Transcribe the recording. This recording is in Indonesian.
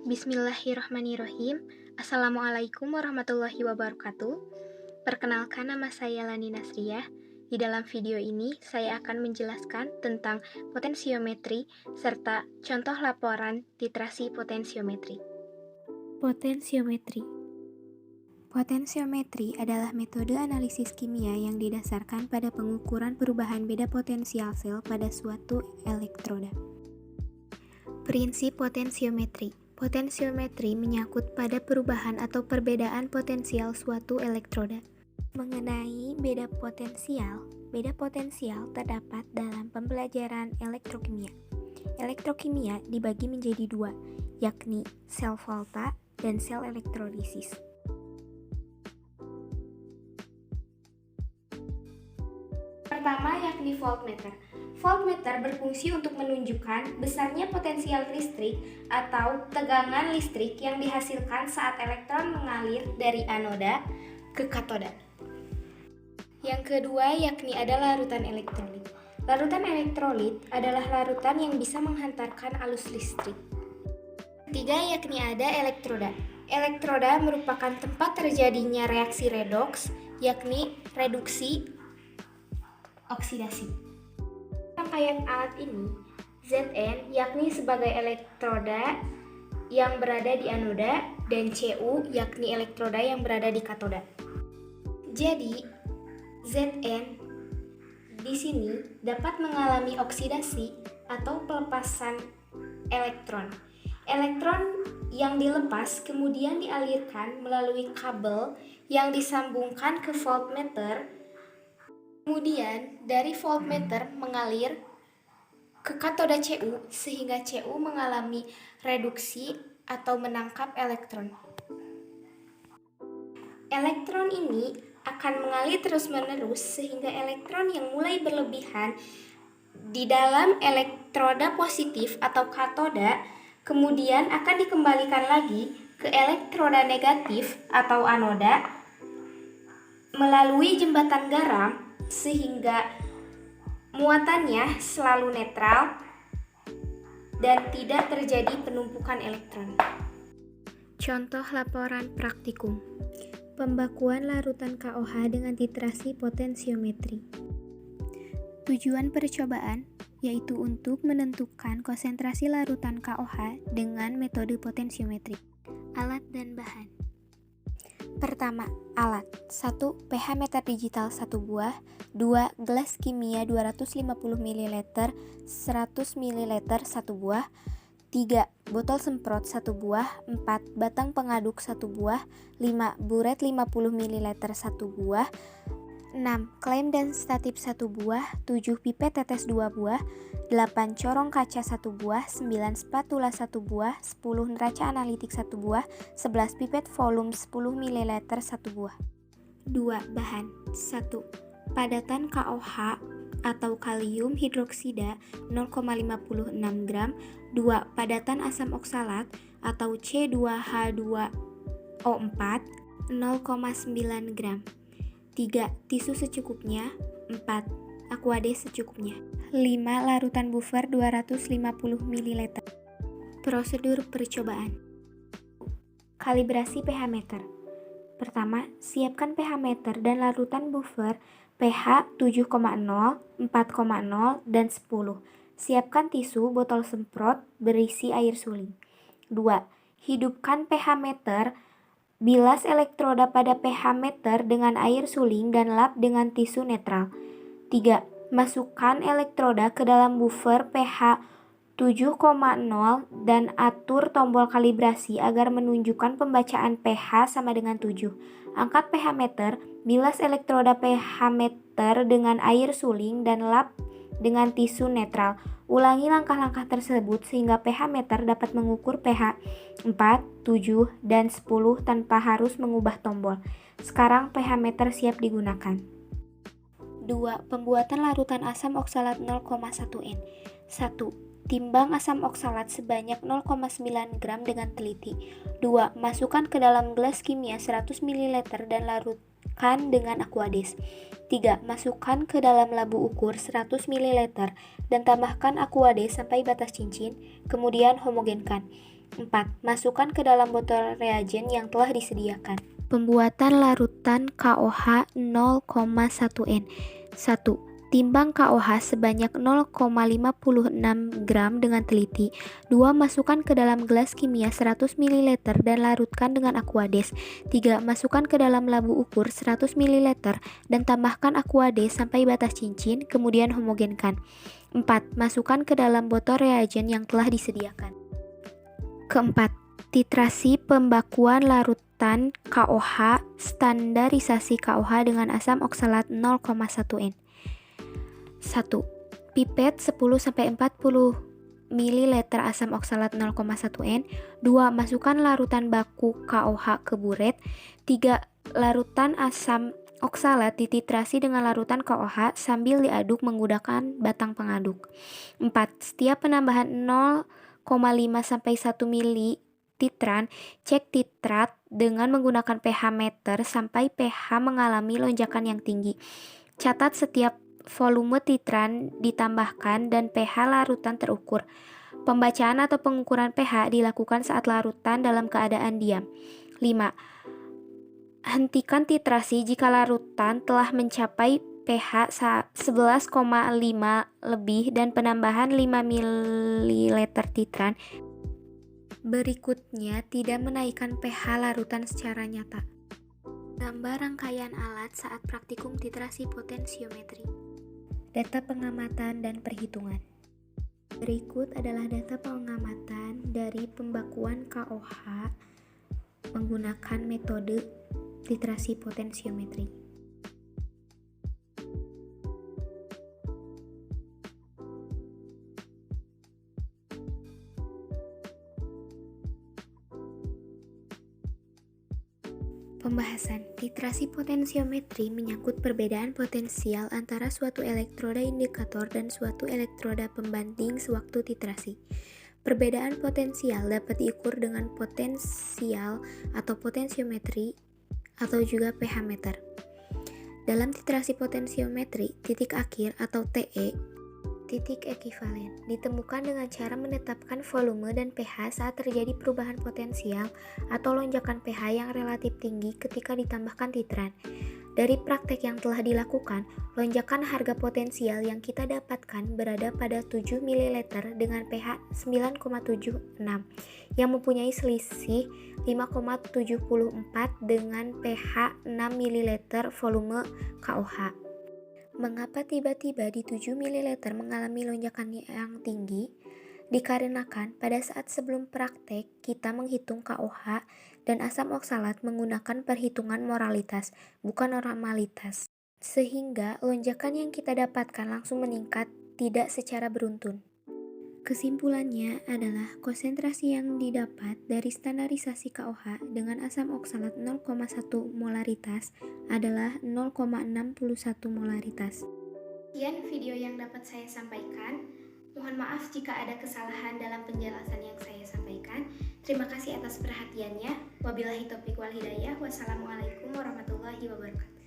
Bismillahirrahmanirrahim. Assalamualaikum warahmatullahi wabarakatuh. Perkenalkan, nama saya Lani Nasriyah. Di dalam video ini, saya akan menjelaskan tentang potensiometri serta contoh laporan titrasi potensiometri. Potensiometri. Potensiometri adalah metode analisis kimia yang didasarkan pada pengukuran perubahan beda potensial sel pada suatu elektroda. Prinsip potensiometri. Potensiometri menyangkut pada perubahan atau perbedaan potensial suatu elektroda. Mengenai beda potensial terdapat dalam pembelajaran elektrokimia. Elektrokimia dibagi menjadi dua, yakni sel volta dan sel elektrolisis. Pertama yakni voltmeter. Voltmeter berfungsi untuk menunjukkan besarnya potensial listrik atau tegangan listrik yang dihasilkan saat elektron mengalir dari anoda ke katoda. Yang kedua yakni ada larutan elektrolit. Larutan elektrolit adalah larutan yang bisa menghantarkan arus listrik. Ketiga yakni ada elektroda. Elektroda merupakan tempat terjadinya reaksi redoks, yakni reduksi oksidasi. Rangkaian alat ini, Zn yakni sebagai elektroda yang berada di anoda dan Cu yakni elektroda yang berada di katoda. Jadi, Zn di sini dapat mengalami oksidasi atau pelepasan elektron. Elektron yang dilepas kemudian dialirkan melalui kabel yang disambungkan ke voltmeter. Kemudian dari voltmeter mengalir ke katoda Cu sehingga Cu mengalami reduksi atau menangkap elektron. Elektron ini akan mengalir terus-menerus sehingga elektron yang mulai berlebihan di dalam elektroda positif atau katoda kemudian akan dikembalikan lagi ke elektroda negatif atau anoda melalui jembatan garam sehingga muatannya selalu netral dan tidak terjadi penumpukan elektron. Contoh laporan praktikum. Pembakuan larutan KOH dengan titrasi potensiometri. Tujuan percobaan yaitu untuk menentukan konsentrasi larutan KOH dengan metode potensiometri. Alat dan bahan. Pertama, alat. 1. pH meter digital 1 buah. 2. Gelas kimia 250 ml 100 ml 1 buah. 3. Botol semprot 1 buah. 4. Batang pengaduk 1 buah. 5. Buret 50 ml 1 buah. 6. Klem dan statif 1 buah. 7. Pipet tetes 2 buah. 8. Corong kaca 1 buah. 9. Spatula 1 buah. 10. Neraca analitik 1 buah. 11. Pipet volume 10 ml 1 buah. 2. Bahan. 1. Padatan KOH atau kalium hidroksida 0,56 gram. 2. Padatan asam oksalat atau C2H2O4 0,9 gram. 3. Tisu secukupnya. 4. Aquades secukupnya. 5. Larutan buffer 250 ml. Prosedur percobaan. Kalibrasi pH meter. Pertama, siapkan pH meter dan larutan buffer pH 7,0, 4,0, dan 10. Siapkan tisu botol semprot berisi air suling. 2. Hidupkan pH meter. Bilas elektroda pada pH meter dengan air suling dan lap dengan tisu netral. 3. Masukkan elektroda ke dalam buffer pH 7,0 dan atur tombol kalibrasi agar menunjukkan pembacaan pH sama dengan 7. Angkat pH meter, bilas elektroda pH meter dengan air suling dan lap dengan tisu netral. Ulangi langkah-langkah tersebut sehingga pH meter dapat mengukur pH 4, 7, dan 10 tanpa harus mengubah tombol. Sekarang pH meter siap digunakan. 2. Pembuatan larutan asam oksalat 0,1 N. 1. Timbang asam oksalat sebanyak 0,9 gram dengan teliti. 2. Masukkan ke dalam gelas kimia 100 ml dan larutkan dengan Aquades. 3. Masukkan ke dalam labu ukur 100 ml dan tambahkan Aquades sampai batas cincin, kemudian homogenkan. 4. Masukkan ke dalam botol reagen yang telah disediakan. Pembuatan larutan KOH 0,1 N. 1. Timbang KOH sebanyak 0,56 gram dengan teliti. 2. Masukkan ke dalam gelas kimia 100 ml dan larutkan dengan Aquades. 3. Masukkan ke dalam labu ukur 100 ml dan tambahkan Aquades sampai batas cincin, kemudian homogenkan. 4. Masukkan ke dalam botol reagen yang telah disediakan. Keempat, titrasi pembakuan larutan KOH, standarisasi KOH dengan asam oksalat 0,1 N. 1. Pipet 10-40 ml asam oksalat 0,1 N. 2. Masukkan larutan baku KOH ke buret. 3. Larutan asam oksalat dititrasi dengan larutan KOH sambil diaduk menggunakan batang pengaduk. 4. Setiap penambahan 0,5-1 ml titran, cek titrat dengan menggunakan pH meter sampai pH mengalami lonjakan yang tinggi. Catat setiap volume titran ditambahkan dan pH larutan terukur. Pembacaan atau pengukuran pH dilakukan saat larutan dalam keadaan diam. 5. Hentikan titrasi jika larutan telah mencapai pH 11,5 lebih dan penambahan 5 ml titran berikutnya tidak menaikkan pH larutan secara nyata. Gambar rangkaian alat saat praktikum titrasi potensiometri. Data pengamatan dan perhitungan. Berikut adalah data pengamatan dari pembakuan KOH menggunakan metode titrasi potensiometri. Pembahasan titrasi potensiometri menyangkut perbedaan potensial antara suatu elektroda indikator dan suatu elektroda pembanding sewaktu titrasi. Perbedaan potensial dapat diukur dengan potensial atau potensiometri atau juga pH meter. Dalam titrasi potensiometri, titik akhir atau TE, titik ekivalen, ditemukan dengan cara menetapkan volume dan pH saat terjadi perubahan potensial atau lonjakan pH yang relatif tinggi ketika ditambahkan titran. Dari praktek yang telah dilakukan, lonjakan harga potensial yang kita dapatkan berada pada 7 ml dengan pH 9,76 yang mempunyai selisih 5,74 dengan pH 6 ml volume KOH. Mengapa tiba-tiba di 7 ml mengalami lonjakan yang tinggi? Dikarenakan pada saat sebelum praktek kita menghitung KOH dan asam oksalat menggunakan perhitungan moralitas, bukan normalitas. Sehingga lonjakan yang kita dapatkan langsung meningkat tidak secara beruntun. Kesimpulannya adalah konsentrasi yang didapat dari standarisasi KOH dengan asam oksalat 0,1 molaritas adalah 0,61 molaritas. Sekian video yang dapat saya sampaikan. Mohon maaf jika ada kesalahan dalam penjelasan yang saya sampaikan. Terima kasih atas perhatiannya. Wabillahi taufiq wal hidayah. Wassalamualaikum warahmatullahi wabarakatuh.